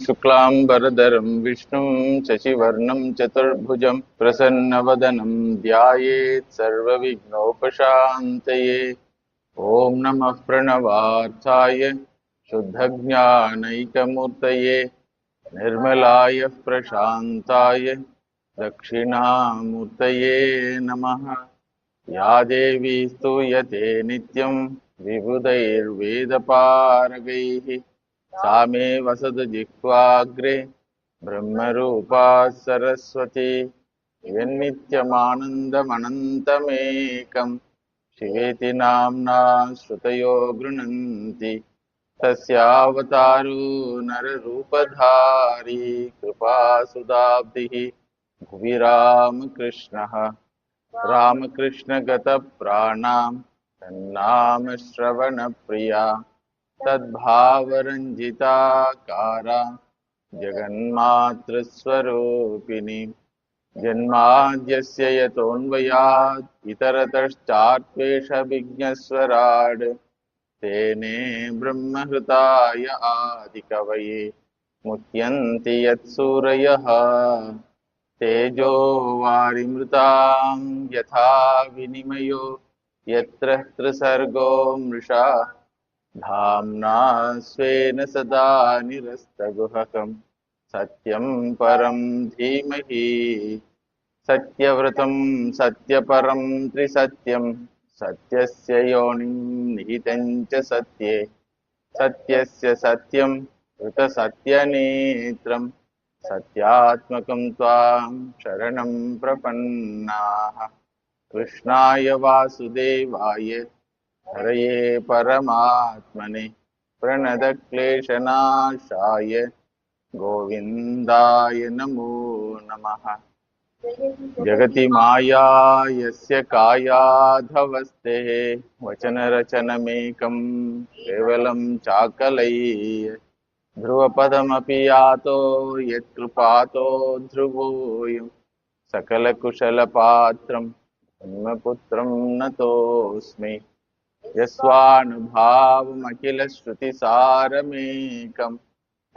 शुक्लांबरधरं विष्णुं शशिवर्णं चतुर्भुजं प्रसन्नवदनं ध्यायेत् सर्वविघ्नोपशान्तये। ॐ नमः प्रणवार्थाय शुद्धज्ञानैकमूर्तये निर्मलाय प्रशान्ताय दक्षिणामूर्तये नमः। या देवी स्तूयते नित्यं विबुधैर्वेदपारगैः सा मे वसतजिह्वाग्रे ब्रह्मरूपा सरस्वती। यन्नित्यमानन्दमनन्तमेकं शिवेति नाम्ना श्रुतयो गृह्णन्ति तस्यावतारो नररूपधारी कृपासुदाब्धिः भुवि रामकृष्णः। रामकृष्णगतप्राणां तन्नाम श्रवणप्रिया तद्भावरञ्जिताकारा जगन्मातृस्वरूपिणी। जन्माद्यस्य यतोऽन्वयात् इतरतश्चार्थेष्वभिज्ञस्वराड् तेने ब्रह्महृताय आदिकवये मुह्यन्ति यत्सूरयः। तेजो वारिमृतां यथा विनिमयो यत्र त्रिसर्गो मृषा धाम्ना स्वेन सदा निरस्तगुहकं सत्यं परं धीमहि। सत्यव्रतं सत्यपरं त्रिसत्यं सत्यस्य योनिं निहितं च सत्ये सत्यस्य सत्यं ऋतसत्यनेत्रं सत्यात्मकं त्वां शरणं प्रपन्नाः। कृष्णाय वासुदेवाय हरये परमात्मने प्रणतक्लेशनाशाय गोविन्दाय नमो नमः। जगति माया यस्य कायाधवस्ते वचनरचनमेकं केवलं चाकलैः ध्रुवपदमपि यातो यत्कृपातो ध्रुवोऽयं सकलकुशलपात्रं ब्रह्मपुत्रं नतोऽस्मि। यस्वानुभावमखिलश्रुतिसारमेकम्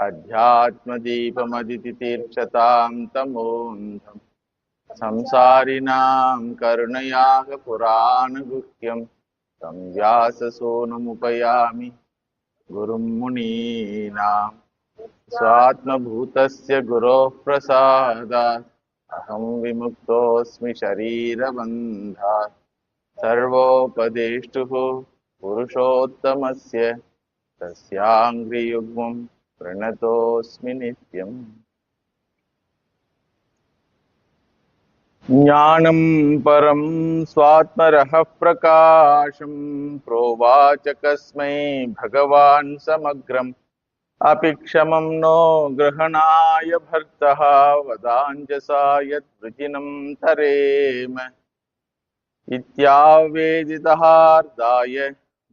अध्यात्मदीपमदितितीर्षतां तमोऽन्धम् संसारिणां करुणयाः पुराणगुह्यं तं व्याससूनुमुपयामि गुरुं मुनीनां। स्वात्मभूतस्य गुरोः प्रसादात् अहं विमुक्तोऽस्मि शरीरबन्धात्। सर्वोपदेष्टुः पुरुषोत्तमस्य तस्याङ्घ्रियुग्मं प्रणतोऽस्मि नित्यम्। ज्ञानं परं स्वात्मरः प्रकाशं प्रोवाच कस्मै भगवान् समग्रम् अपि क्षमं नो ग्रहणाय भर्तः वदाञ्जसा यद्वृजिनं तरेम इत्यावेदितहार्दाय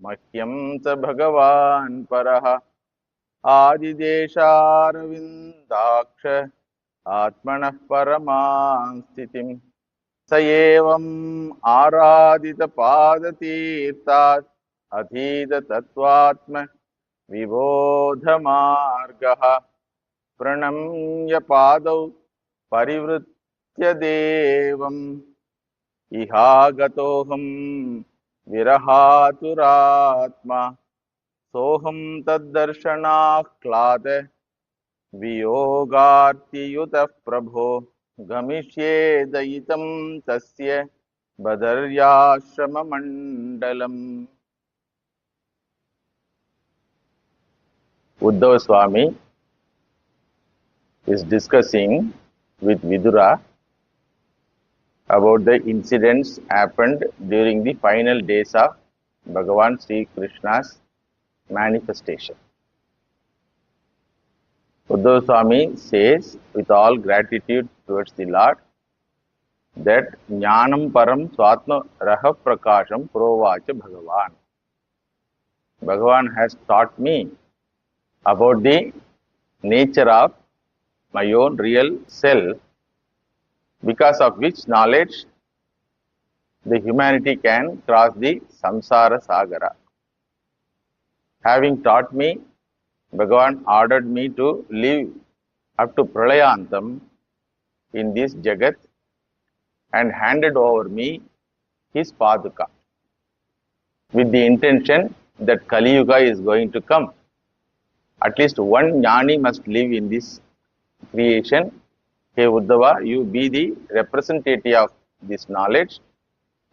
मह्यं स भगवान् परः आदिदेशारविन्दाक्ष आत्मनः परमां स्थितिं स एवम् आराधितपादतीर्थात् अधीततत्त्वात्म विबोधमार्गः। प्रणम्य पादौ परिवृत्य देवम् इहागतोऽहं विरहातुरात्मा सोऽहं तद्दर्शनाह्लाद वियोगार्तियुतः प्रभो गमिष्ये दयितं तस्य बदर्याश्रममण्डलम्। Uddhava Swami is discussing with Vidura about the incidents happened during the final days of Bhagavan Sri Krishna's manifestation. Uddhava Swami says with all gratitude towards the Lord that Jnanam Param Swatma Raha Prakasham Provacha Bhagavan. Bhagavan has taught me about the nature of my own real self, because of which knowledge the humanity can cross the samsara sagara. Having taught me, Bhagavan ordered me to live up to Pralayantam in this Jagat and handed over me his Paduka with the intention that Kali Yuga is going to come. At least one Jnani must live in this creation. Hey Uddhava, you be the representative of this knowledge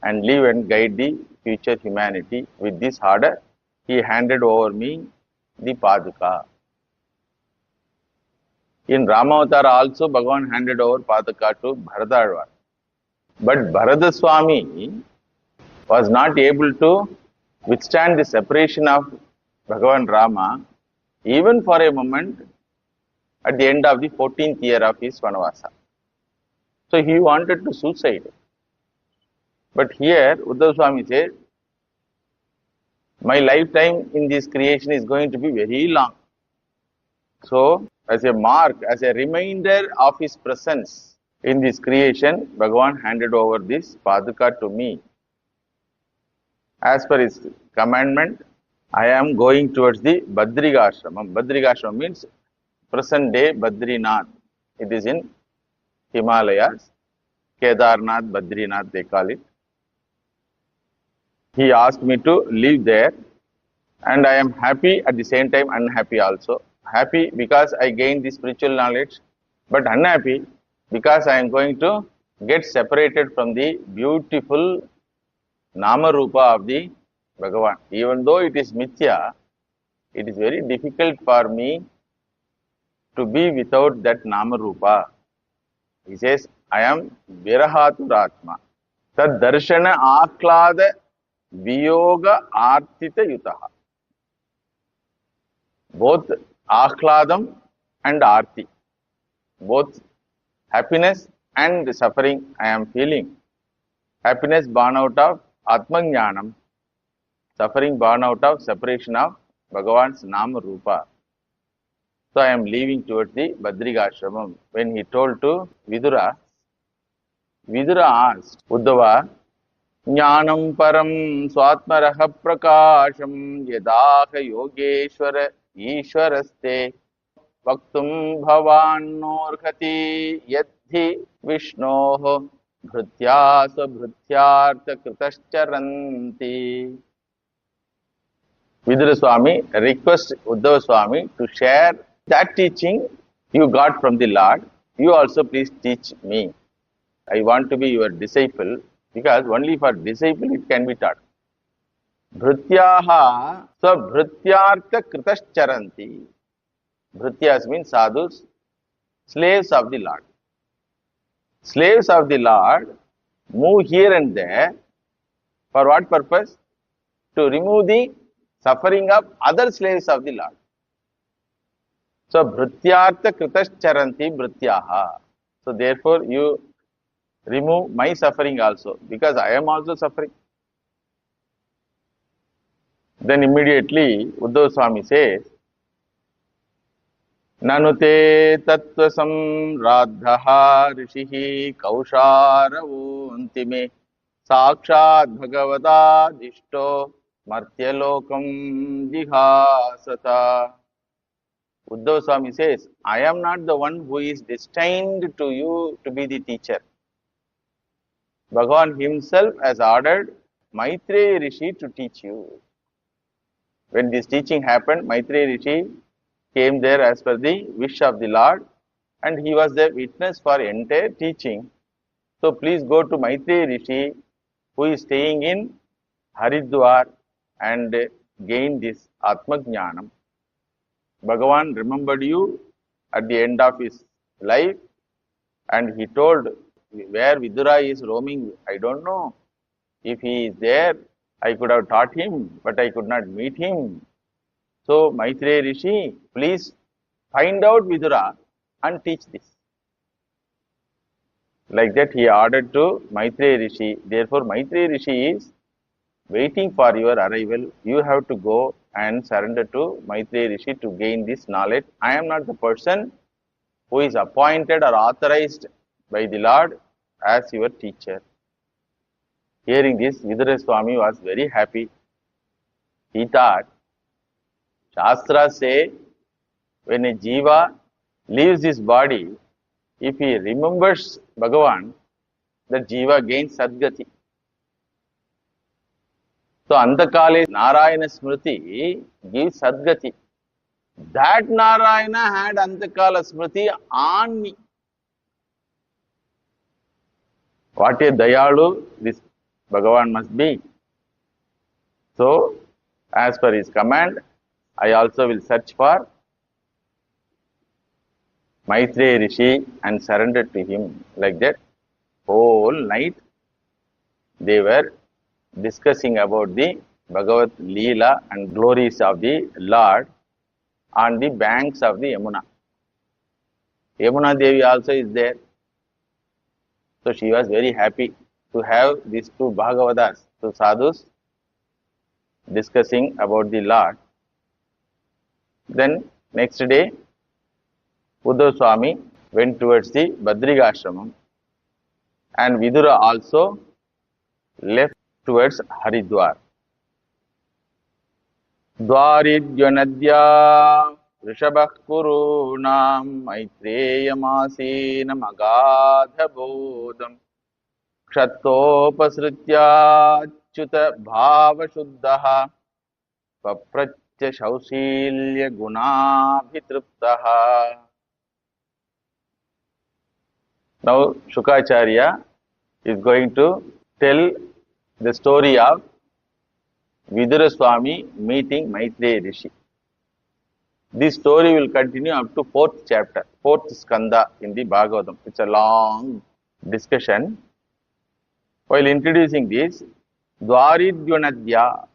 and live and guide the future humanity. With this order, he handed over me the Paduka. In Ramavatara also, Bhagavan handed over Paduka to Bharadalvar. But Bharadaswami was not able to withstand the separation of Bhagavan Rama even for a moment at the end of the 14th year of his Vanavasa. So he wanted to suicide. But here Uddhava Swami says, my lifetime in this creation is going to be very long. So as a mark, as a reminder of his presence in this creation, Bhagavan handed over this Paduka to me. As per his commandment, I am going towards the Badrigashramam. Badrigashramam means present day Badrinath. It is in Himalayas. Kedarnath, Badrinath they call it. He asked me to live there, and I am happy at the same time unhappy also. Happy because I gained the spiritual knowledge, but unhappy because I am going to get separated from the beautiful Nama Rupa of the Bhagavan. Even though it is Mithya, it is very difficult for me to be without that Nama Rupa. He says, I am Virahaturatma. Tad Darshana Aklada Viyoga Artita Yutaha. Both Ahladam and Arti. Both happiness and suffering I am feeling. Happiness born out of Atmajnanam, suffering born out of separation of Bhagavan's Nama Rupa. So I am leaving towards the Badrigashramam. When he told to Vidura, Vidura asked Uddhava, Jnanam param swatmaraha prakasham yadaha yogeshwara ishwaraste vaktum bhavan norhati yadhi vishnoho bhritya sabhrityartha kritascharanti. Vidura Swami requests Uddhava Swami to share that teaching you got from the Lord. You also please teach me. I want to be your disciple, because only for disciple it can be taught. Bhrityaha sabhrityartha kritascharanti. Bhrityas means sadhus, slaves of the Lord. Slaves of the Lord move here and there. For what purpose? To remove the suffering of other slaves of the Lord. So, Bhrityartha kritascharanti bhrityaha. So, therefore, you remove my suffering also, because I am also suffering. Then immediately Uddhava Swami says, Nanute tattva samradhaha rishihi kausharavantime sakshat bhagavata dishto martyalokam jihasata. Uddhava Swami says, I am not the one who is destined to you to be the teacher. Bhagavan himself has ordered Maitreya Rishi to teach you. When this teaching happened, Maitreya Rishi came there as per the wish of the Lord, and he was the witness for entire teaching. So please go to Maitreya Rishi, who is staying in Haridwar, and gain this Atmajnanam. Bhagavan remembered you at the end of his life, and he told, where Vidura is roaming, I don't know. If he is there, I could have taught him, but I could not meet him. So, Maitreya Rishi, please find out Vidura and teach this. Like that, he ordered to Maitreya Rishi. Therefore, Maitreya Rishi is waiting for your arrival. You have to go and surrender to Maitreya Rishi to gain this knowledge. I am not the person who is appointed or authorized by the Lord as your teacher. Hearing this, Vidura Swami was very happy. He thought, Shastra say, when a jiva leaves his body, if he remembers Bhagavan, the jiva gains Sadgati. So, Andakale Narayana Smriti gives Sadgati. That Narayana had Andakala Smriti on me. What a Dayalu this Bhagavan must be. So, as per his command, I also will search for Maitreya Rishi and surrender to him. Like that, whole night they were discussing about the Bhagavat Leela and glories of the Lord on the banks of the Yamuna. Yamuna Devi also is there. So she was very happy to have these two Bhagavatas, two sadhus, discussing about the Lord. Then next day, Uddhav Swami went towards the Badrigashramam, and Vidura also left towards Haridwar. Dwaridyanadya Rishabhah Kurunam Maitreya Masinam Agadha Bodham Kshatopasritya Achyuta Bhava Shuddhaha Papracha Shaushilya Gunabhitriptaha. Now Shukacharya is going to tell the story of Vidura Swami meeting Maitreya Rishi. This story will continue up to 4th chapter, 4th skanda in the Bhagavatam. It's a long discussion. While introducing this, Dwaridyanadya.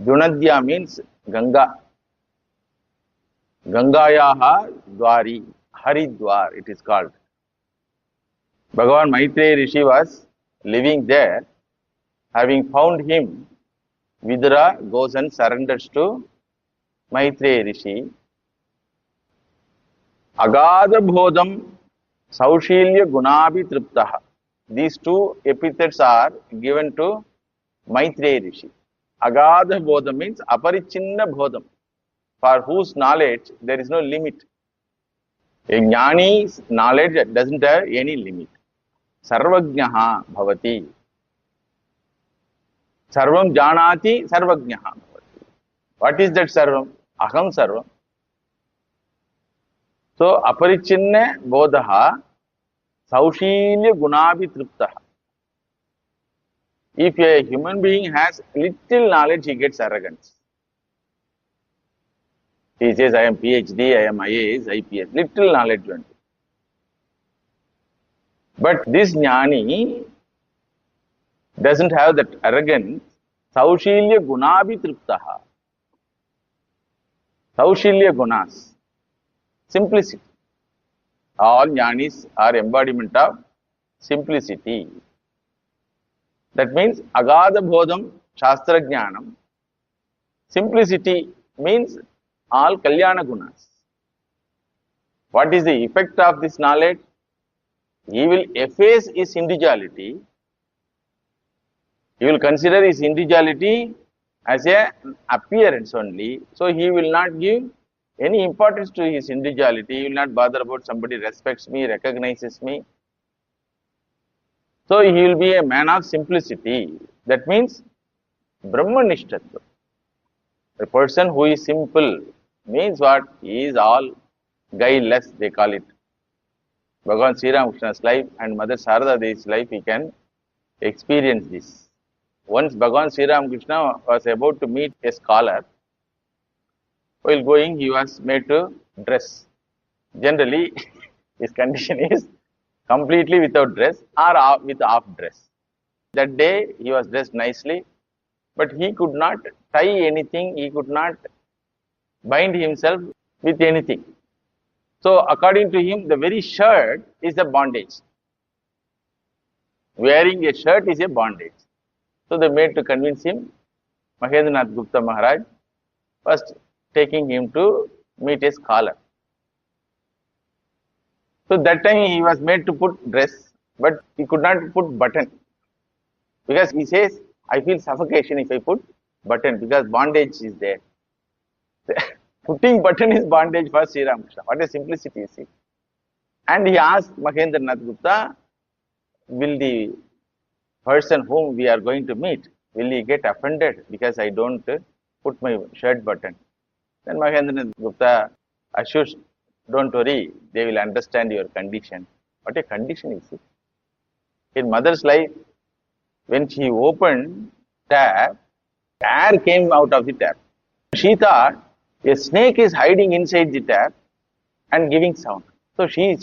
Dyanadya means Ganga. Gangayaha Dwari. Haridwar it is called. Bhagavan Maitreya Rishi was living there. Having found him, Vidura goes and surrenders to Maitreya Rishi. Agada Bodham Saushilya Gunabi Triptaha. These two epithets are given to Maitreya Rishi. Agada Bodham means Aparichinna Bodham, for whose knowledge there is no limit. A Jnani's knowledge doesn't have any limit. Sarvajnaha Bhavati. Sarvam Janati Sarvajnaha Bhavati. What is that Sarvam? Aham Sarvam. So, Aparichinna Bodhaha Saushilya Gunabi Triptaha. If a human being has little knowledge, he gets arrogance. He says, I am PhD, I am IAS, IPS. Little knowledge only. But this Jnani doesn't have that arrogance. Saushilya Gunabi Triptaha. Saushilya Gunas. Simplicity. All Jnanis are embodiment of simplicity. That means Agada Bodham Shastra Jnanam. Simplicity means all Kalyana Gunas. What is the effect of this knowledge? He will efface his individuality. He will consider his individuality as an appearance only. So he will not give any importance to his individuality. He will not bother about somebody respects me, recognizes me. So he will be a man of simplicity. That means Brahmanishtatva. A person who is simple means what? He is all guileless, they call it. Bhagavan Sri Ramakrishna's life and Mother Sarada Devi's life, he can experience this. Once Bhagavan Sri Ramakrishna was about to meet a scholar, while going he was made to dress. Generally, his condition is completely without dress or with half dress. That day he was dressed nicely, but he could not tie anything, he could not bind himself with anything. So according to him, the very shirt is a bondage. Wearing a shirt is a bondage. So they made to convince him. Mahendranath Gupta Maharaj first taking him to meet a scholar. So that time he was made to put dress, but he could not put button. Because he says, I feel suffocation if I put button, because bondage is there. Putting button is bondage for Sri Ramakrishna. What a simplicity you see. And he asked Mahendranath Gupta, will the person whom we are going to meet, will he get offended because I don't put my shirt button? Then Mahendranath Gupta assures, don't worry, they will understand your condition. What a condition is it? In mother's life, when she opened tap, air came out of the tap. She thought a snake is hiding inside the tap and giving sound. So she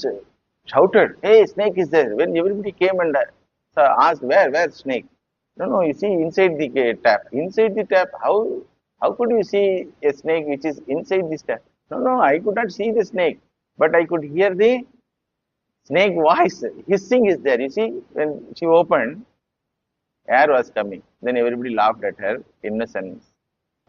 shouted, hey, snake is there. When everybody came and asked, where snake? No, you see inside the tap. Inside the tap, how could you see a snake which is inside this tap? No, I could not see the snake, but I could hear the snake voice. Hissing is there. You see, when she opened, air was coming. Then everybody laughed at her innocence.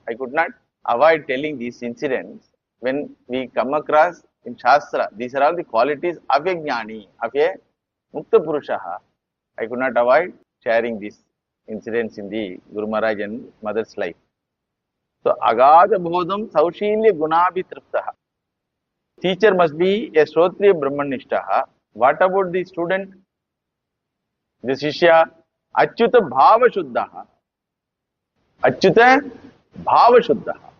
I could not avoid telling these incidents when we come across in Shastra. These are all the qualities of a Jnani, of a Mukta Purushaha. I could not avoid sharing these incidents in the Guru Maharaj and mother's life. So, Agada Bodham Saushilya Gunabhitriptaha. Teacher must be a Shrotriya Brahmanishtaha. What about the student? The Shishya? Achyuta Bhava Shuddhaha. Achyuta Bhava Shuddhaha.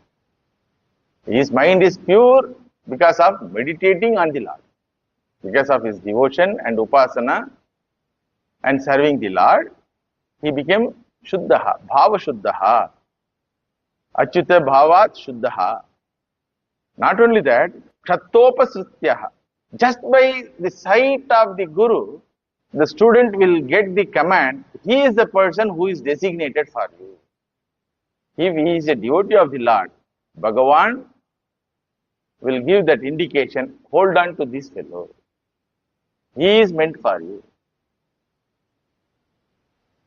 His mind is pure because of meditating on the Lord. Because of his devotion and upasana and serving the Lord, he became Shuddhaha, Bhava Shuddhaha. Achyuta Bhavat Shuddhaha. Not only that, Kshattopasrityaha. Just by the sight of the Guru, the student will get the command, he is the person who is designated for you. If he is a devotee of the Lord, Bhagavan will give that indication, hold on to this fellow. He is meant for you.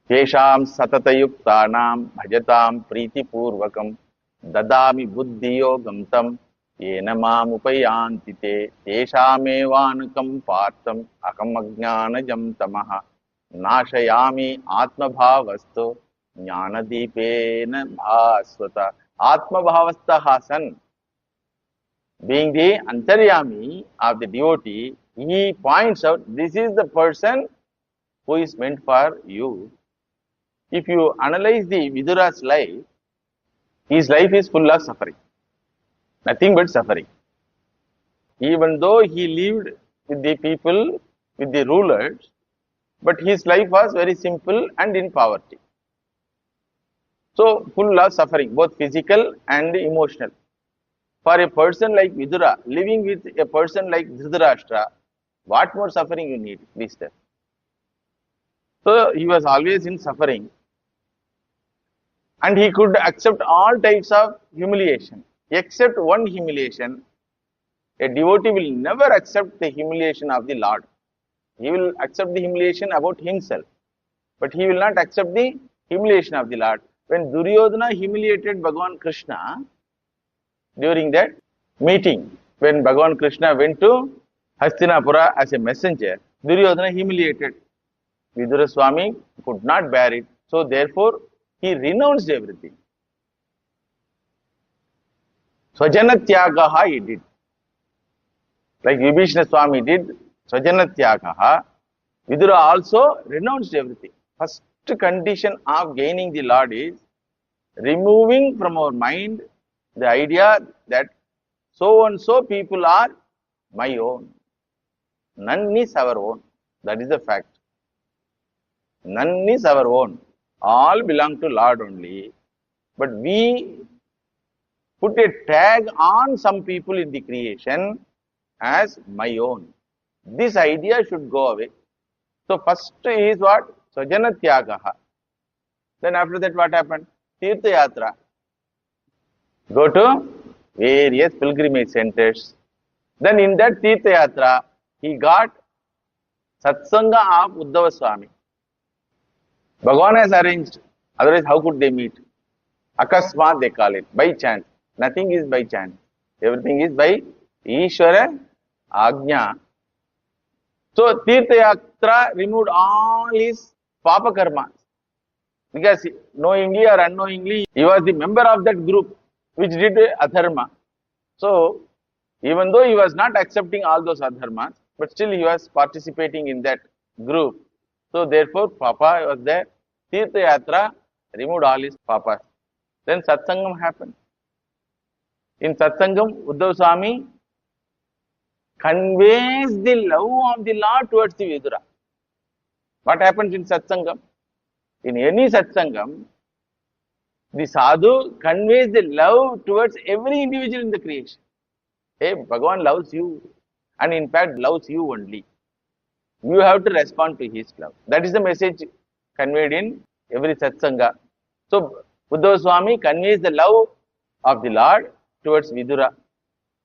Kesham satatayuktanam bhajatam priti purvakam dadami buddhiyo gamtam yenamam upayantite teshamevanukam partam akam ajnanajam tamaha nashayami atmabhavasto jnanadipena bhasvata. Atmabhavastaha san, being the Antaryami of the devotee, he points out, this is the person who is meant for you. If you analyze the Vidura's life, his life is full of suffering. Nothing but suffering. Even though he lived with the people, with the rulers, but his life was very simple and in poverty. So, full of suffering, both physical and emotional. For a person like Vidura, living with a person like Dhritarashtra, what more suffering you need? Please tell. So, he was always in suffering. And he could accept all types of humiliation, except one humiliation. A devotee will never accept the humiliation of the Lord. He will accept the humiliation about himself, but he will not accept the humiliation of the Lord. When Duryodhana humiliated Bhagavan Krishna during that meeting, when Bhagavan Krishna went to Hastinapura as a messenger, Duryodhana humiliated. Vidura Swami could not bear it, so therefore he renounced everything. Swajanatyagaha he did. Like Vibhishana Swami did, Swajanatyagaha, Vidura also renounced everything. First condition of gaining the Lord is removing from our mind the idea that so and so people are my own. None is our own. That is the fact. None is our own. All belong to Lord only. But we put a tag on some people in the creation as my own. This idea should go away. So first is what? Swajanatyagaha. Then after that what happened? Tirtha Yatra. Go to various pilgrimage centers. Then in that Tirtha Yatra, he got Satsanga of Uddhava Swami. Bhagavan has arranged, otherwise how could they meet? Akasmat they call it, by chance. Nothing is by chance. Everything is by Ishvara Agnya. So Tirtha Yatra removed all his Papa Karmas. Because knowingly or unknowingly, he was the member of that group which did adharma. So even though he was not accepting all those adharmas, but still he was participating in that group. So therefore, Papa was there. Tirtha Yatra removed all his papas. Then Satsangam happened. In Satsangam, Uddhav Swami conveys the love of the Lord towards the Vidura. What happens in Satsangam? In any Satsangam, the sadhu conveys the love towards every individual in the creation. Hey, Bhagavan loves you, and in fact loves you only. You have to respond to his love. That is the message conveyed in every Satsanga. So, Uddhava Swami conveys the love of the Lord towards Vidura.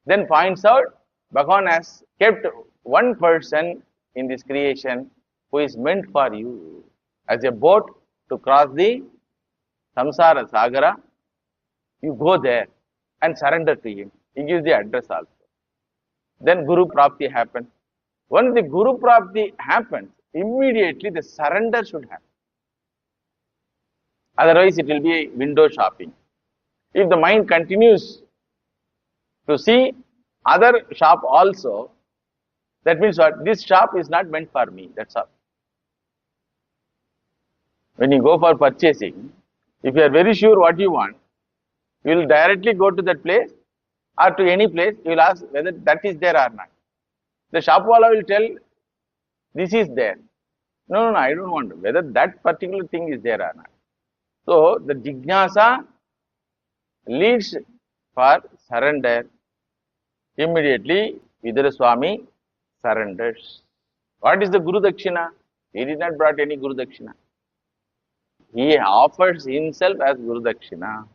Then points out, Bhagavan has kept one person in this creation who is meant for you as a boat to cross the samsara sagara. You go there and surrender to him. He gives the address also. Then Guru Prapti happens. Once the Guru Prapti happens, immediately the surrender should happen. Otherwise, it will be window shopping. If the mind continues to see other shop also, that means what? This shop is not meant for me. That's all. When you go for purchasing, if you are very sure what you want, you will directly go to that place or to any place. You will ask whether that is there or not. The shopwala will tell, this is there. No, I don't want whether that particular thing is there or not. So, the jignasa leads for surrender. Immediately, Vidura Swami surrenders. What is the Guru Dakshina? He did not brought any Guru Dakshina. He offers himself as Guru Dakshina.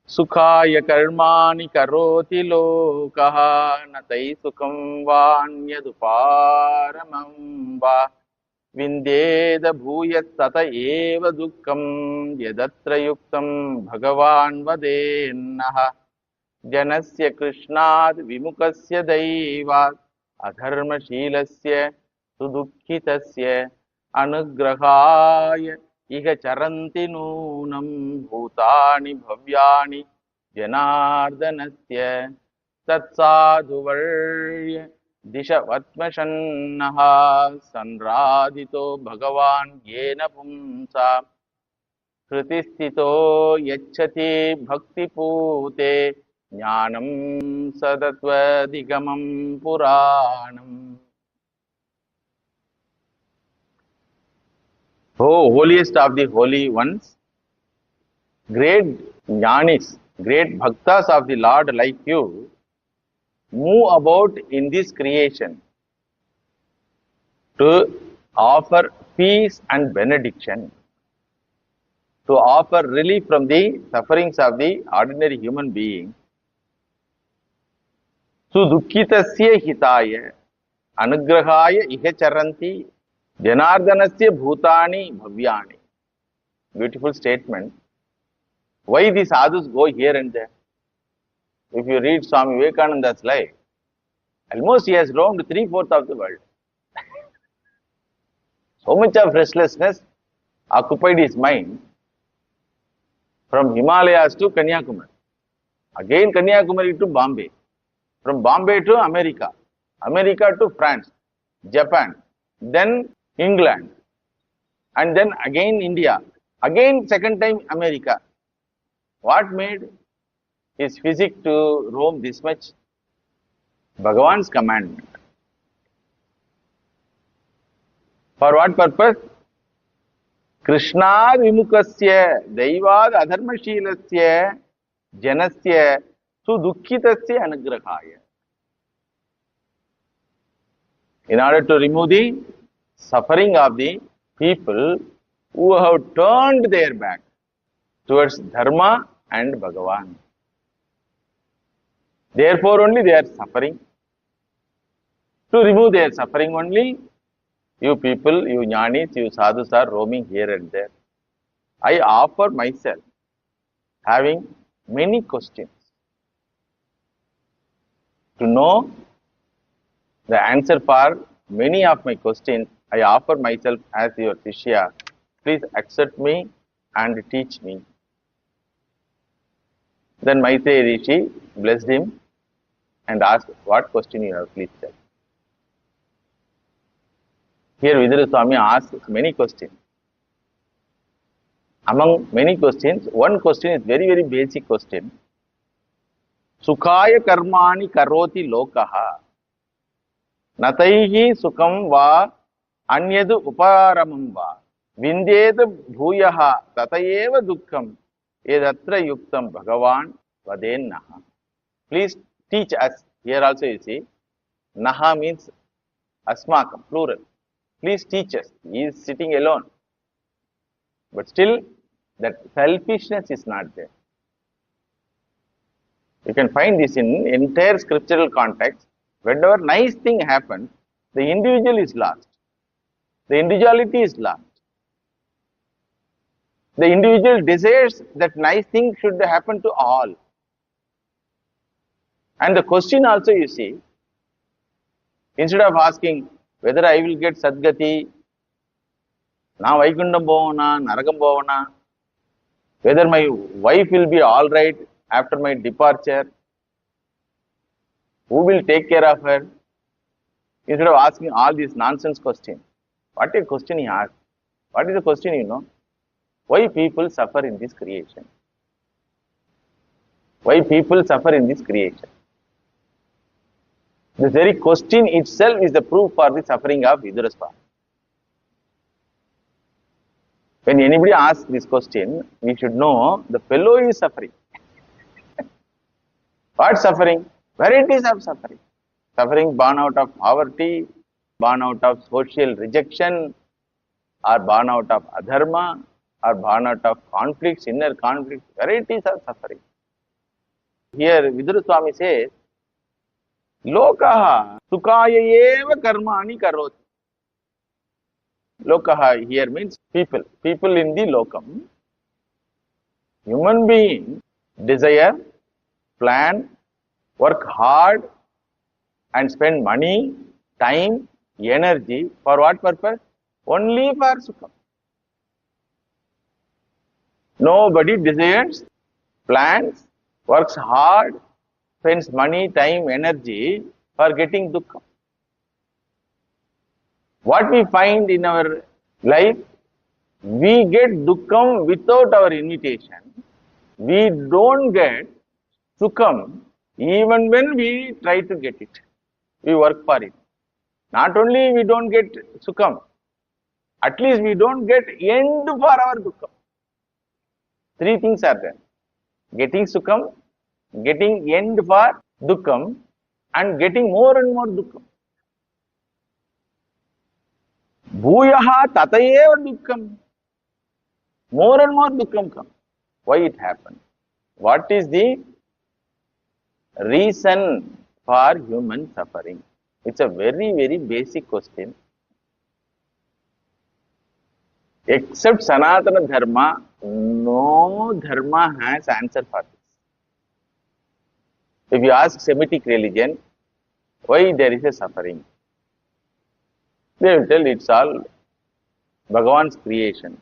Sukhaya karmani karoti lokaha natai sukham vanyaduparamam va vindeda bhuyat tata eva dukkam yadatra yuktam bhagavan vadennaha janasya krishnad vimukasya daivat adharmashilasya sudukhitasya anugrahaya iha charanti nunam bhutani bhavyani janardanasya tatsadhuvarya disha vatmashannaha sanradito bhagavan yena pumsa kritistito yachati bhakti pute jnanam sadatva puranam. Oh, holiest of the holy ones, great jnanis, great bhaktas of the Lord like you, move about in this creation to offer peace and benediction, to offer relief from the sufferings of the ordinary human being. Sudukhitasya hitaya anugrahaya iha charanti janardanasya bhutani bhavyani. Beautiful statement. Why the sadhus go here and there? If you read Swami Vivekananda's life, almost he has roamed 3/4 of the world. So much of restlessness occupied his mind from Himalayas to Kanyakumari. Again Kanyakumari to Bombay. From Bombay to America. America to France, Japan, then England, and then again India. Again second time America. What made his physique to roam this much? Bhagavan's commandment. For what purpose? Krishna vimukasya daivad adharmashilasya janasya sudukhitasya anugrahaya. In order to remove the suffering of the people who have turned their back towards Dharma and Bhagavan. Therefore only they are suffering. To remove their suffering only, you people, you jnanis, you sadhus are roaming here and there. I offer myself having many questions to know the answer for many of my questions. I offer myself as your Shishya. Please accept me and teach me. Then Maitreya Rishi blessed him and asked, what question you have, please tell. Here Vidura Swami asks many questions. Among many questions, one question is very, very basic question. Sukhaya karmani karoti lokaha. Nataihi sukham va anyadu uparamam va. Vindeta bhuyaha tatayeva dukkham. Edatra yuktam Bhagavan vadennaha. Please teach us. Here also you see, naha means asmakam, plural. Please teach us. He is sitting alone. But still, that selfishness is not there. You can find this in entire scriptural context. Whenever nice thing happens, the individual is lost. The individuality is lost. The individual desires that nice thing should happen to all. And the question also you see, instead of asking whether I will get Sadgati, now Vaikundam Bhavana, Naragam Bhavana, whether my wife will be all right after my departure, who will take care of her, instead of asking all these nonsense questions. What a question he asked. What is the question you know? Why people suffer in this creation? Why people suffer in this creation? This very question itself is the proof for the suffering of Vidura Swami. When anybody asks this question, we should know the fellow is suffering. What suffering? Varieties of suffering. Suffering born out of poverty, born out of social rejection, or born out of adharma, or born out of conflicts, inner conflicts, varieties of suffering. Here Vidura Swami says, Lokaha sukaya eva karmani karoti. Lokaha here means people. People in the lokam. Human beings desire, plan, work hard and spend money, time, energy for what purpose? Only for sukham. Nobody desires, plans, works hard, spends money, time, energy for getting dukkha. What we find in our life, we get dukkham without our invitation. We don't get sukham even when we try to get it. We work for it. Not only we don't get sukham, at least we don't get end for our dukkha. Three things are there. Getting sukham, getting end for dukkham, and getting more and more dukkham. Bhuyaha tatayeva dukkham. More and more dukkham comes. Why it happened? What is the reason for human suffering? It's a very, very basic question. Except Sanatana Dharma, no Dharma has answer for this. If you ask Semitic religion, why there is a suffering? They will tell it's all Bhagavan's creation.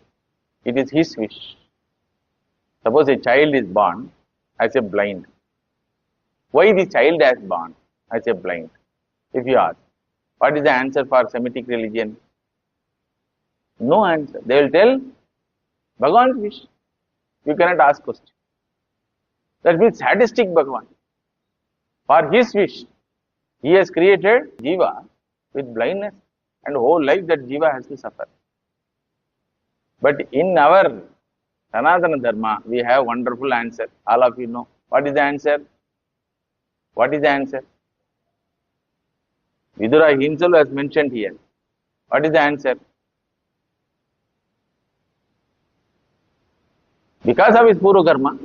It is his wish. Suppose a child is born as a blind. Why the child is born as a blind? If you ask, what is the answer for Semitic religion? No answer. They will tell Bhagavan's wish. You cannot ask question. That means sadistic Bhagavan. For his wish, he has created Jiva with blindness, and whole life that Jiva has to suffer. But in our Sanatana Dharma, we have wonderful answer. All of you know. What is the answer? What is the answer? Vidura himself has mentioned here. What is the answer? Because of his Purva Karma,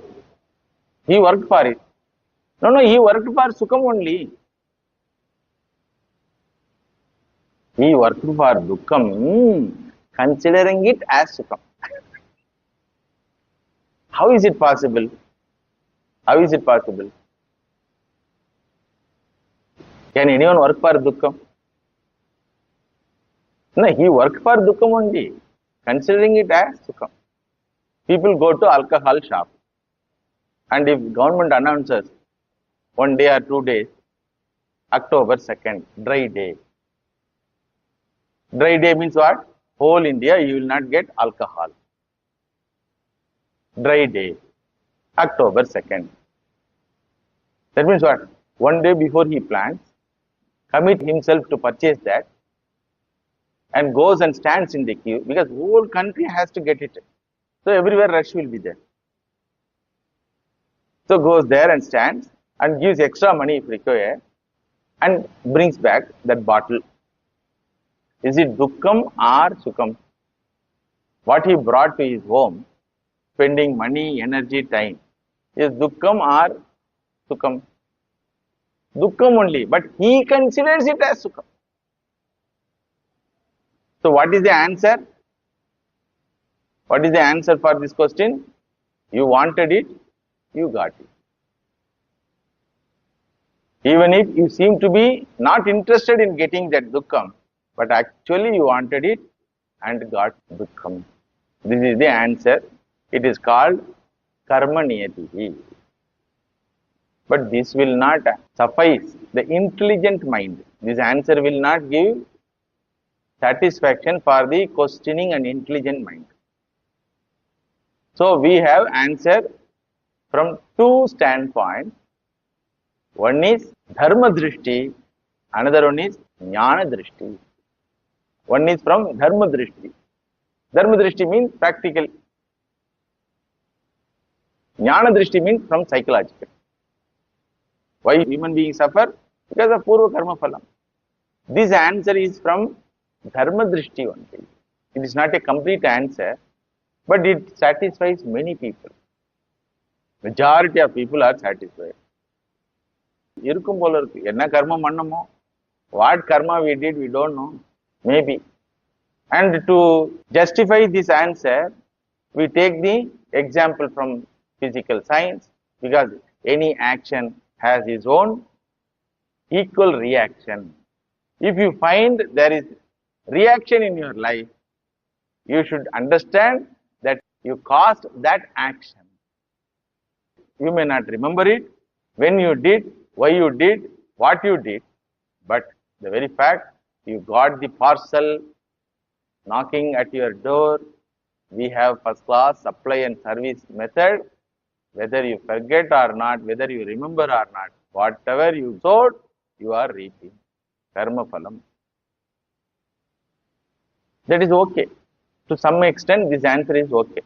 he worked for it. No, he worked for Sukham only. He worked for Dukkham, considering it as Sukham. How is it possible? How is it possible? Can anyone work for Dukkham? No, he worked for Dukkham only, considering it as Sukham. People go to alcohol shop, and if government announces 1 day or 2 days, October 2nd, dry day, Dry day means what? Whole India you will not get alcohol. Dry day, October 2nd. That means what? One day before he plans, commit himself to purchase that and goes and stands in the queue because whole country has to get it. So everywhere rush will be there. So goes there and stands and gives extra money if required and brings back that bottle. Is it dukkam or sukham? What he brought to his home, spending money, energy, time, is dukkam or sukham? Dukkam only, but he considers it as sukham. So what is the answer? What is the answer for this question? You wanted it, you got it. Even if you seem to be not interested in getting that dukkam, but actually you wanted it and got dukkam. This is the answer. It is called karma niyatihi. But this will not suffice the intelligent mind. This answer will not give satisfaction for the questioning and intelligent mind. So we have answer from two standpoints. One is dharma drishti, another one is jnana drishti. One is from dharma drishti. Dharma drishti means practical. Jnana drishti means from psychological. Why human beings suffer? Because of purva karma phalam. This answer is from dharma drishti only. It is not a complete answer, but it satisfies many people. Majority of people are satisfied. இருக்கும் போல இருக்கு என்ன கர்மம் பண்ணமோ what karma we did we don't know maybe, and to justify this answer we take the example from physical science because any action has its own equal reaction. If you find there is reaction in your life, you should understand that you caused that action. You may not remember it, when you did, why you did, what you did, but the very fact you got the parcel knocking at your door. We have first class supply and service method. Whether you forget or not, whether you remember or not, whatever you sowed, you are reaping. Karma phalam. That is okay. To some extent, this answer is okay.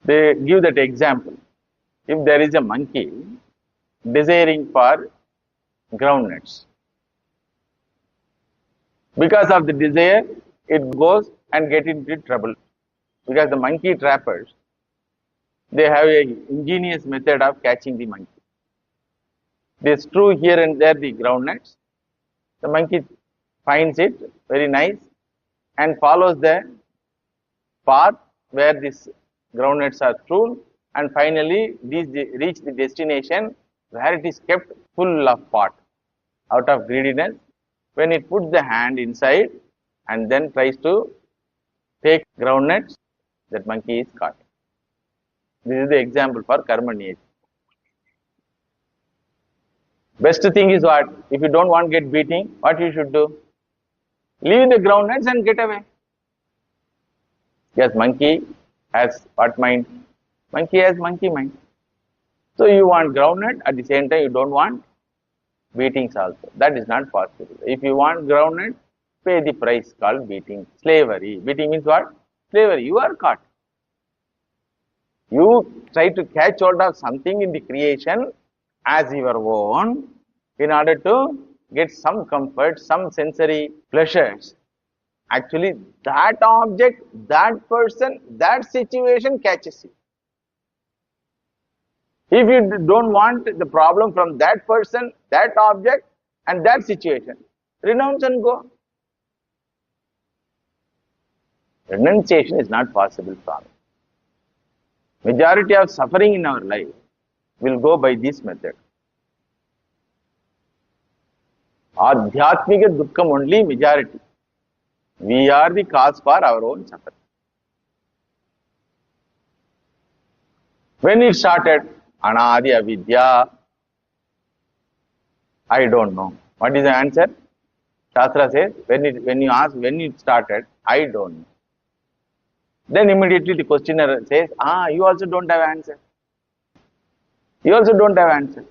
They give that example. If there is a monkey desiring for groundnuts, because of the desire, it goes and get into trouble. Because the monkey trappers, they have a ingenious method of catching the monkey. They strew here and there the groundnuts. The monkey finds it very nice and follows the path where these groundnuts are strewn, and finally these reach the destination where it is kept full of pot. Out of greediness, when it puts the hand inside and then tries to take groundnuts, that monkey is caught. This is the example for karma niyati. Best thing is what? If you don't want to get beating, what you should do? Leave the groundnuts and get away. Yes, monkey has what mind? Monkey has monkey mind. So you want groundnut, at the same time you don't want beatings also. That is not possible. If you want groundnut, pay the price called beating. Slavery. Beating means what? Slavery. You are caught. You try to catch hold of something in the creation as your own in order to get some comfort, some sensory pleasures. Actually, that object, that person, that situation catches you. If you don't want the problem from that person, that object, and that situation, renounce and go. Renunciation is not possible, Swami. Majority of suffering in our life will go by this method. Adhyatmika dukkam only majority. We are the cause for our own suffering. When it started, Anadi Avidya, I don't know. What is the answer? Shastra says, when you ask when it started, I don't know. Then immediately the questioner says, you also don't have answer. You also don't have answer.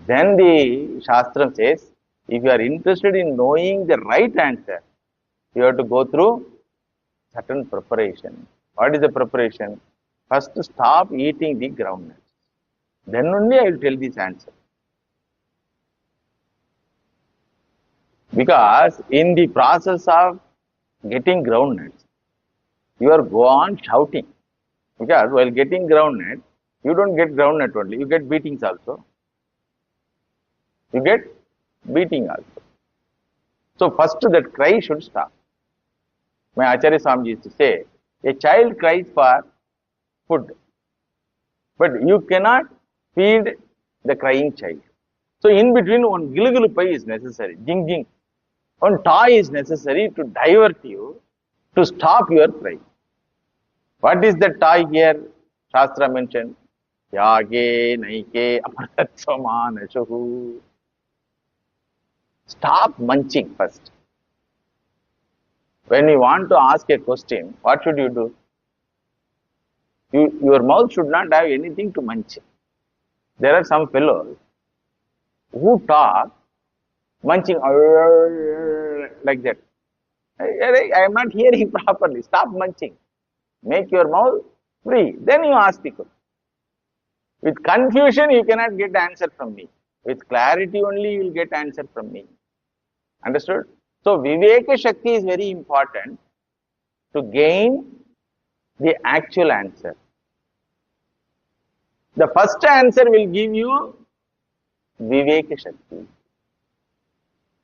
Then the Shastra says, if you are interested in knowing the right answer, you have to go through certain preparation. What is the preparation? First, stop eating the groundnuts. Then only I will tell this answer. Because in the process of getting groundnuts, you are go on shouting. Because while getting groundnut, you don't get groundnut only, you get beatings also. You get beating also. So first that cry should stop. My Acharya Swamiji used to say, a child cries for food, but you cannot feed the crying child. So in between one gilugulupai is necessary, jing jing. One toy is necessary to divert you, to stop your cry. What is the toy here? Shastra mentioned, Yage naike amrtatsamanashuhu. Stop munching first. When you want to ask a question, what should you do? Your mouth should not have anything to munch. There are some fellows who talk munching like that. I am not hearing properly. Stop munching. Make your mouth free. Then you ask the question. With confusion, you cannot get answer from me. With clarity only, you will get answer from me. Understood? So, Viveka Shakti is very important to gain the actual answer. The first answer will give you Viveka Shakti.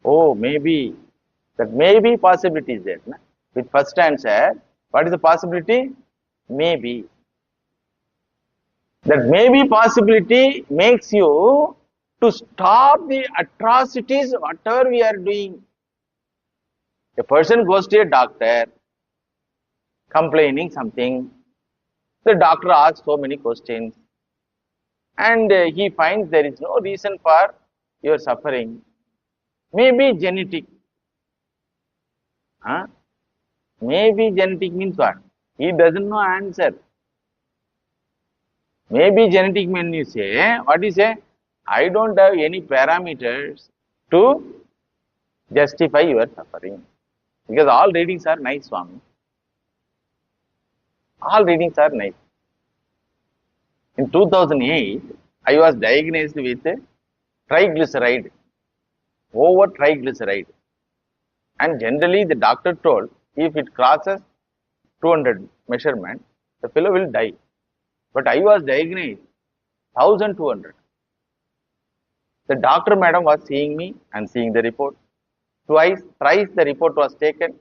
Oh, maybe, that maybe possibility is there. Na? With first answer, what is the possibility? Maybe. That maybe possibility makes you to stop the atrocities, whatever we are doing. A person goes to a doctor, complaining something. The doctor asks so many questions, and he finds there is no reason for your suffering. Maybe genetic. Maybe genetic means what? He doesn't know answer. Maybe genetic means you say, what you say? I don't have any parameters to justify your suffering. Because all readings are nice, Swami. All readings are nice. In 2008, I was diagnosed with triglyceride, over triglyceride. And generally the doctor told, if it crosses 200 measurement, the fellow will die. But I was diagnosed 1200. The doctor madam was seeing me and seeing the report. Thrice the report was taken.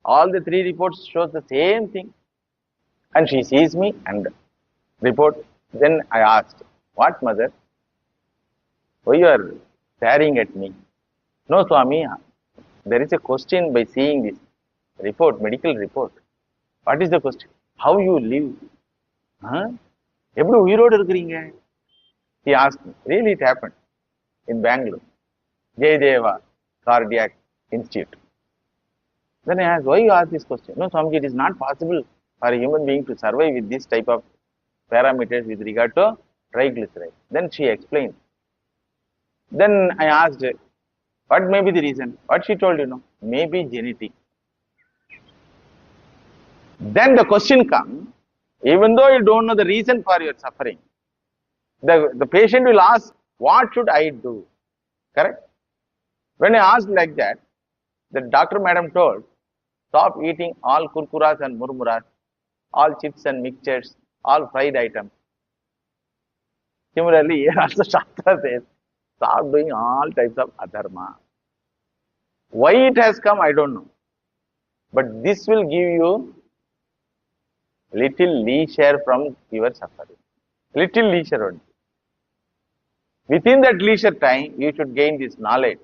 All the three reports shows the same thing. And she sees me and report. Then I asked, what mother? Why you are staring at me? No, Swami, there is a question by seeing this report, medical report. What is the question? How you live? எப்படி உயிரோடு இருக்கிறீங்க? He asked me. Really, it happened in Bangalore, Jayadeva Cardiac Institute. Then I asked, why you ask this question? No, Swamiji, it is not possible for a human being to survive with this type of parameters with regard to triglyceride. Then she explained. Then I asked, what may be the reason? What she told, maybe genetic. Then the question comes, even though you don't know the reason for your suffering, the patient will ask, what should I do? Correct? When I asked like that, the doctor madam told, stop eating all kurkuras and murmuras, all chips and mixtures, all fried items. Similarly, here also Shastra says, stop doing all types of adharma. Why it has come, I don't know. But this will give you little leisure from your suffering. Little leisure only. Within that leisure time, you should gain this knowledge.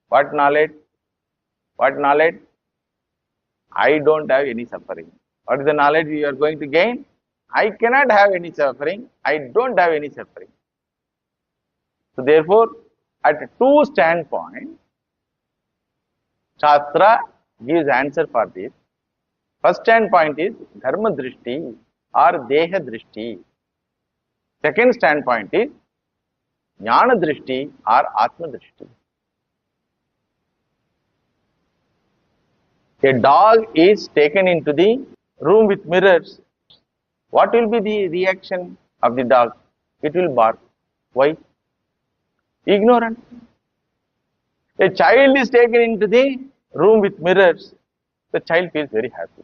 What knowledge? What knowledge? I don't have any suffering. What is the knowledge you are going to gain? I cannot have any suffering. I don't have any suffering. So therefore, at two standpoints, Shastra gives answer for this. First standpoint is Dharma Drishti or Deha Drishti. Second standpoint is Jnana Drishti or Atma Drishti. A dog is taken into the room with mirrors. What will be the reaction of the dog? It will bark. Why? Ignorant. A child is taken into the room with mirrors. The child feels very happy.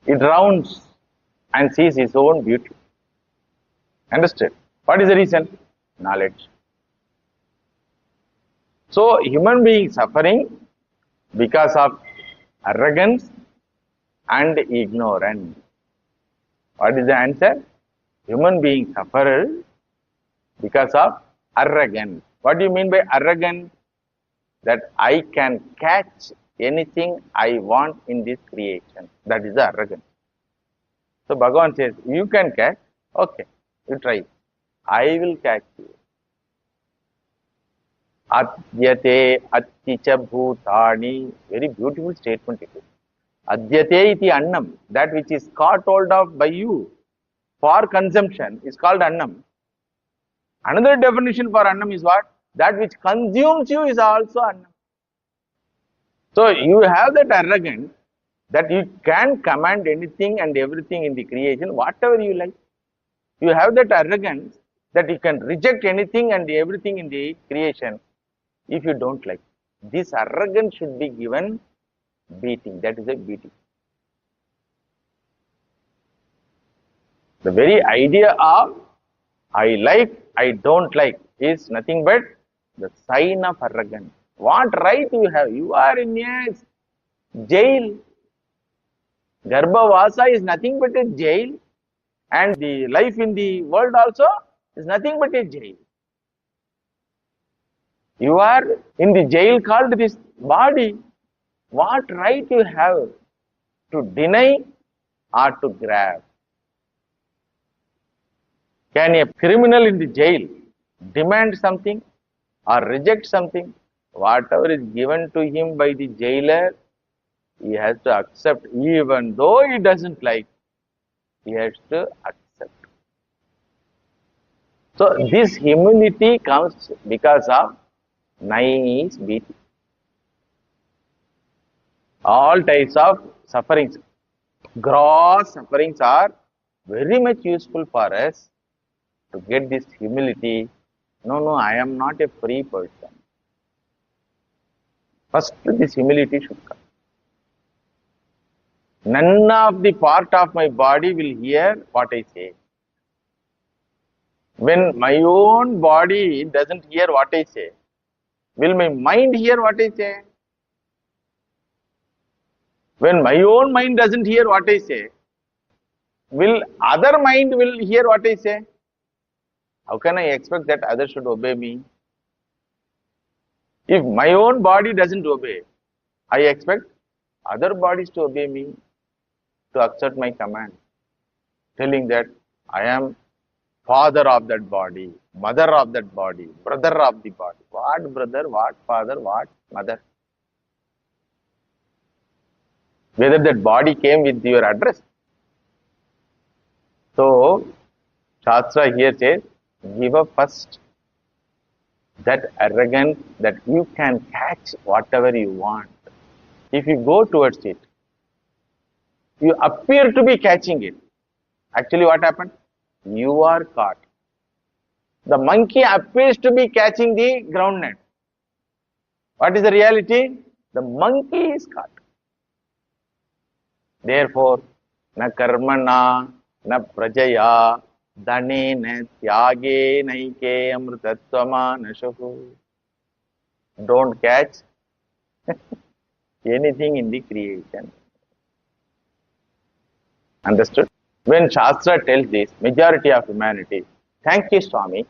It rounds and sees his own beauty. Understood? What is the reason? Knowledge. So, human being suffering because of arrogance and ignorance. What is the answer? Human being suffers because of arrogance. What do you mean by arrogance? That I can catch anything I want in this creation. That is the arrogance. So Bhagavan says, you can catch, okay, you try. I will catch you. Adyate atticha bhutani. Very beautiful statement it is. Adyate iti annam. That which is caught hold of by you for consumption is called annam. Another definition for annam is what? That which consumes you is also annam. So you have that arrogance that you can command anything and everything in the creation, whatever you like. You have that arrogance that you can reject anything and everything in the creation if you don't like. This arrogance should be given beating. That is a beating. The very idea of I like, I don't like is nothing but the sign of arrogance. What right you have? You are in a jail. Garbhavasa is nothing but a jail, and the life in the world also is nothing but a jail. You are in the jail called this body. What right you have to deny or to grab? Can a criminal in the jail demand something or reject something? Whatever is given to him by the jailer, he has to accept, even though he doesn't like, he has to accept. So this humility comes because of nice beating. All types of sufferings, gross sufferings are very much useful for us to get this humility. No, I am not a free person. First, this humility should come. None of the part of my body will hear what I say. When my own body doesn't hear what I say, will my mind hear what I say? When my own mind doesn't hear what I say, will other mind will hear what I say? How can I expect that others should obey me? If my own body doesn't obey, I expect other bodies to obey me, to accept my command, telling that I am father of that body, mother of that body, brother of the body. What brother, what father, what mother? Whether that body came with your address. So, Shastra here says, give up first that arrogance that you can catch whatever you want. If you go towards it, you appear to be catching it. Actually, what happened? You are caught. The monkey appears to be catching the groundnut. What is the reality? The monkey is caught. Therefore, na karmana, na prajaya, dhanena tyage naike amritatvama nashahu. Don't catch anything in the creation. Understood? When Shastra tells this, majority of humanity, thank you, Swami.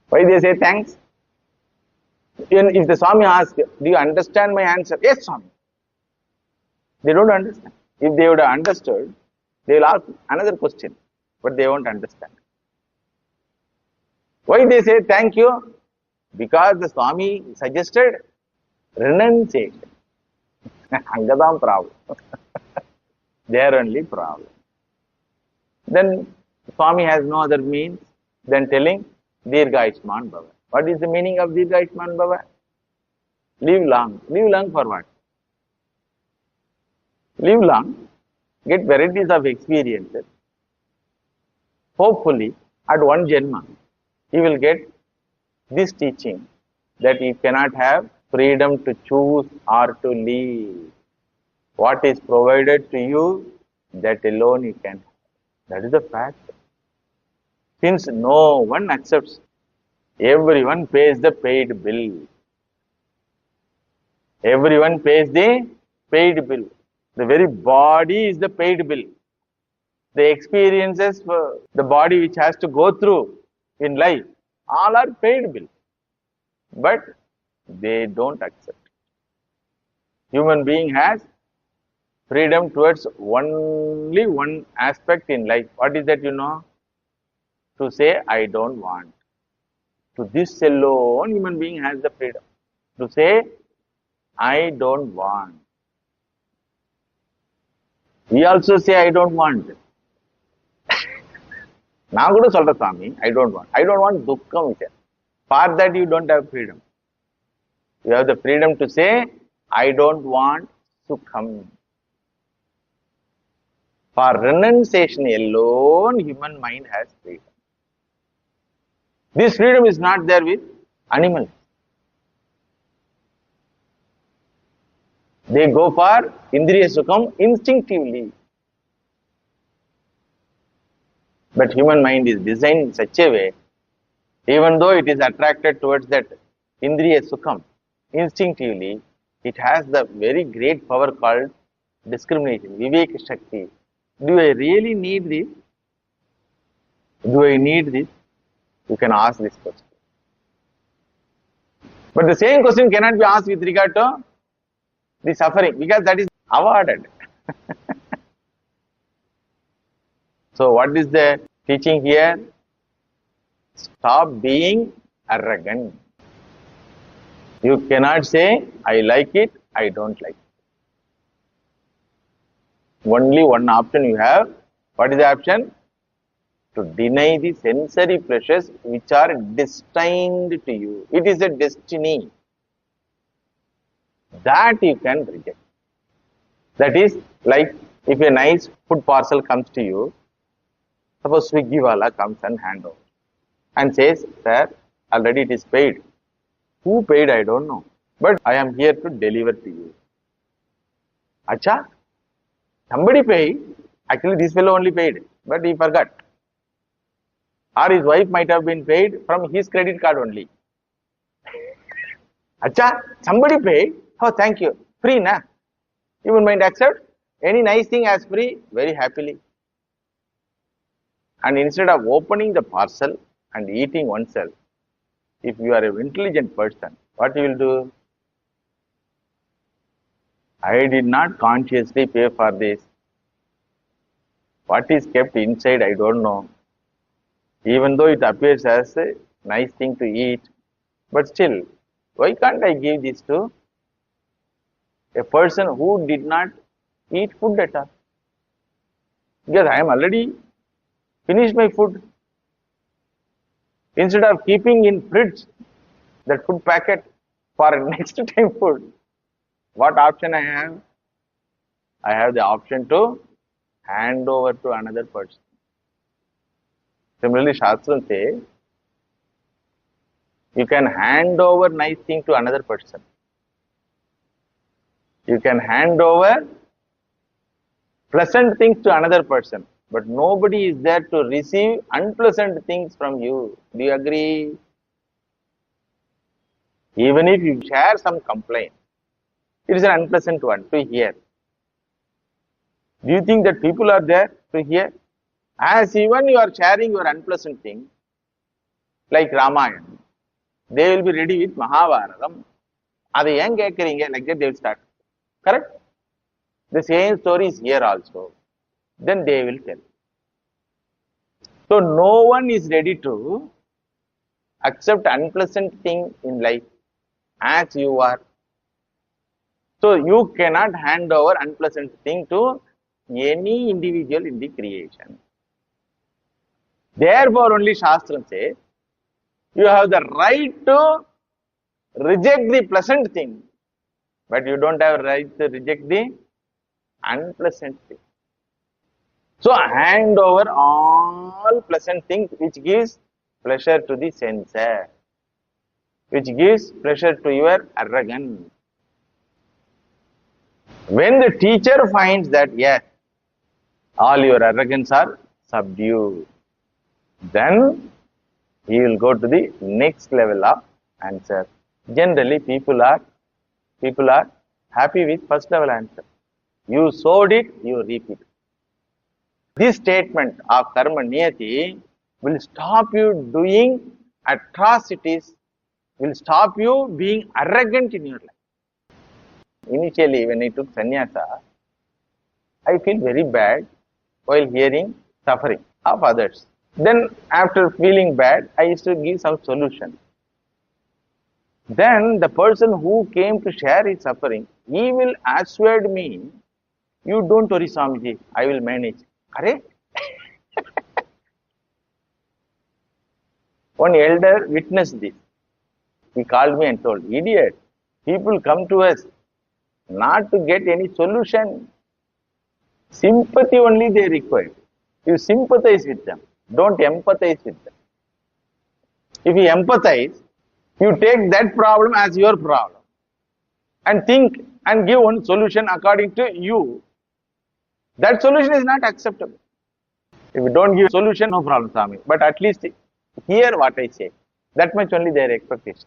Why they say thanks? If the Swami asks, do you understand my answer? Yes, Swami. They don't understand. If they would have understood, they will ask another question, but they won't understand. Why they say thank you? Because the Swami suggested renunciation. Angadam problem. There only problem. Then Swami has no other means than telling Dirgha Ishman Bhava. What is the meaning of Dirgha Ishman Bhava? Live long. Live long for what? Live long, get varieties of experiences. Hopefully, at one Janma, he will get this teaching that you cannot have freedom to choose or to leave. What is provided to you, that alone you can. That is the fact. Since no one accepts, everyone pays the paid bill. Everyone pays the paid bill. The very body is the paid bill. The experiences for the body which has to go through in life, all are paid bill. But they don't accept. Human being has freedom towards only one aspect in life. What is that, To say, I don't want. To this alone, human being has the freedom. To say, I don't want. We also say, I don't want. Now go to Salta Swami, I don't want. I don't want dukkha. For that, you don't have freedom. You have the freedom to say, I don't want sukham. For renunciation alone, human mind has freedom. This freedom is not there with animals. They go for indriya sukham instinctively. But human mind is designed in such a way, even though it is attracted towards that indriya sukham instinctively, it has the very great power called discrimination, viveka shakti. Do I really need this? Do I need this? You can ask this question. But the same question cannot be asked with regard to the suffering, because that is avoided. So what is the teaching here? Stop being arrogant. You cannot say, I like it, I don't like it. Only one option you have. What is the option? To deny the sensory pleasures which are destined to you. It is a destiny. That you can reject. That is like if a nice food parcel comes to you, suppose Swiggy wala comes and hand over and says, sir, already it is paid. Who paid, I don't know. But I am here to deliver to you. Acha, somebody paid. Actually, this fellow only paid, but he forgot. Or his wife might have been paid from his credit card only. Acha, somebody paid. Oh, thank you. Free, na? You might accept any nice thing as free, very happily. And instead of opening the parcel and eating oneself, if you are an intelligent person, what you will do? I did not consciously pay for this. What is kept inside, I don't know. Even though it appears as a nice thing to eat, but still, why can't I give this to a person who did not eat food at all? Because I am already finished my food. Instead of keeping in fridge that food packet for next time food, what option I have? I have the option to hand over to another person. Similarly, Shastram says, you can hand over nice thing to another person. You can hand over pleasant things to another person. But nobody is there to receive unpleasant things from you. Do you agree? Even if you share some complaint, it is an unpleasant one to hear. Do you think that people are there to hear? As even you are sharing your unpleasant thing, like Ramayana, they will be ready with Mahabharatam. Adu yen kekkuringa, like that they will start. Correct? The same story is here also. Then they will tell. So no one is ready to Accept unpleasant thing in life as you are. So you cannot hand over unpleasant thing to any individual in the creation. Therefore, only Shastra says you have the right to reject the pleasant thing, but you don't have right to reject the unpleasant thing. So hand over all pleasant things which gives pleasure to the senses, which gives pleasure to your arrogance. When the teacher finds that yes, all your arrogance are subdued, then he will go to the next level of answer. Generally, people are happy with first level answer. You sowed it, you reap it. This statement of karma niyati will stop you doing atrocities, will stop you being arrogant in your life. Initially, when I took sannyasa, I feel very bad while hearing suffering of others. Then, after feeling bad, I used to give some solution. Then, the person who came to share his suffering, he will assuade me, you don't worry, Swamiji, I will manage. Are? One elder witnessed this. He called me and told, idiot, people come to us not to get any solution. Sympathy only they require. You sympathize with them. Don't empathize with them. If you empathize, you take that problem as your problem and think and give one solution according to you. That solution is not acceptable. If you don't give solution, no problem, Swami. But at least hear what I say. That much only their expectation.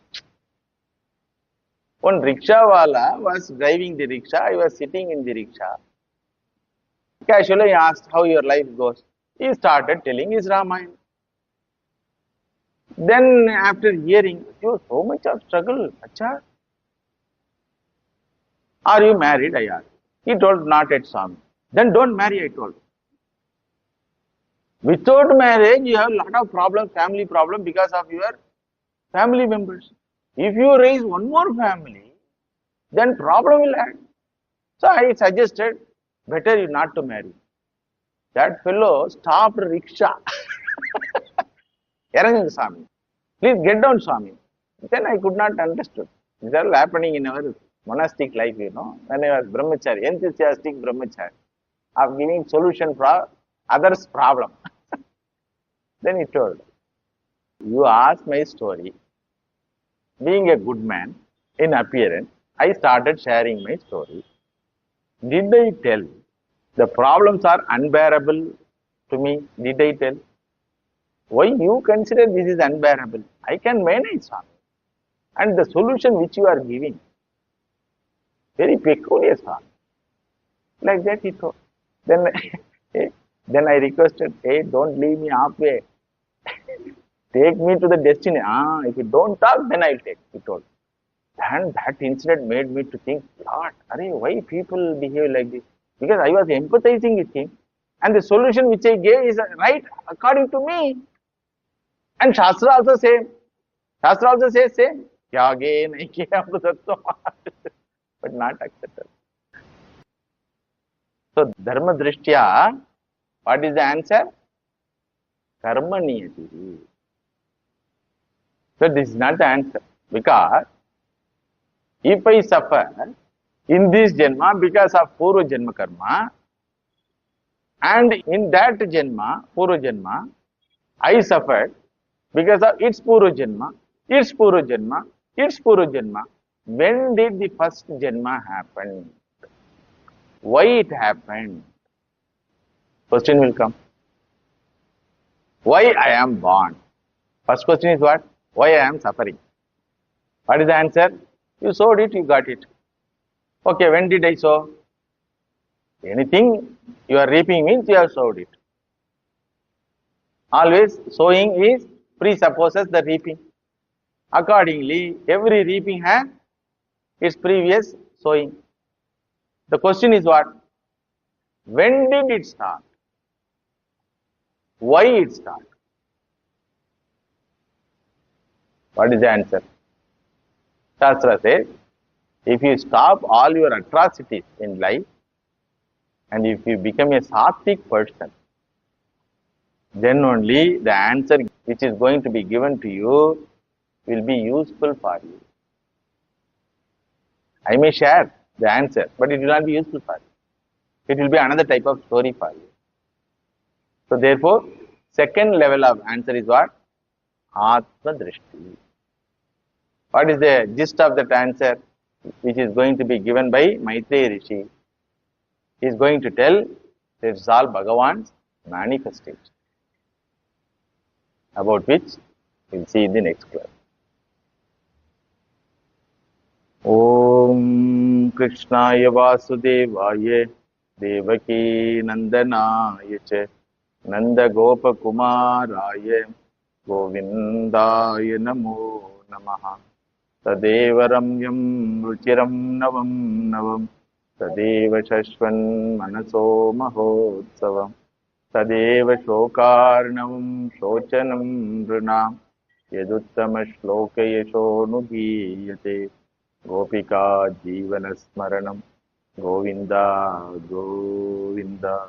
One rickshaw wala was driving the rickshaw. I was sitting in the rickshaw. Casually asked how your life goes. He started telling his Ramayana. Then after hearing, you so much of struggle, acha. Are you married? I asked. He told, not yet, Swami. Then don't marry, I told. Without marriage, you have a lot of problems, family problem because of your family members. If you raise one more family, then problem will add. So I suggested, better you not to marry. That fellow stopped rickshaw. Erang Swami. Please get down, Swami. Then I could not understood. These are all happening in our monastic life, you know. When I was brahmachari, enthusiastic brahmachari, of giving solution for others' problem. Then he told, you asked my story. Being a good man in appearance, I started sharing my story. Did I tell the problems are unbearable to me? Did I tell? Why you consider this is unbearable? I can manage, Swami. And the solution which you are giving, very peculiar, Swami. Like that he told. Then, then I requested, hey, don't leave me halfway. Take me to the destiny. If you don't talk, then I'll take, he told. And that incident made me to think, Lord, why people behave like this? Because I was empathizing with him. And the solution which I gave is right according to me. And Shastra also says same. Tyage naike amrutatvam. But not accepted. So, dharma drishtya, what is the answer? Karma niyati. So, this is not the answer. Because if I suffer in this janma because of purva janma karma, and in that janma, purva janma, I suffered because of its purva janma, its purva janma, its purva janma. When did the first janma happen? Why it happened? Question will come. Why I am born? First question is what? Why I am suffering? What is the answer? You sowed it, you got it. Okay, when did I sow? Anything you are reaping means you have sowed it. Always sowing is presupposes the reaping. Accordingly, every reaping has its previous sowing. The question is what? When did it start? Why it start? What is the answer? Shastra says, if you stop all your atrocities in life and if you become a sattvic person, then only the answer which is going to be given to you will be useful for you. I may share the answer, but it will not be useful for you. It will be another type of story for you. So therefore, second level of answer is what? Atma Drishti. What is the gist of that answer which is going to be given by Maitreya Rishi? He is going to tell this is all Bhagavan's manifestation, about which we will see in the next class. Om Krishnaya Vasudevaya Devaki Nandanaya Cha Nanda Gopa Kumaraya Govindaya Namo Namaha Tadeva Ramyam Ruchiram Navam Navam Tadeva Shashvan Manaso Mahotsavam Tadeva Shokarnavam Shochanam Nrunam Yaduttama Shloka Yashonugiyate Gopika Jivana Smaranam Govinda Govinda.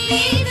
He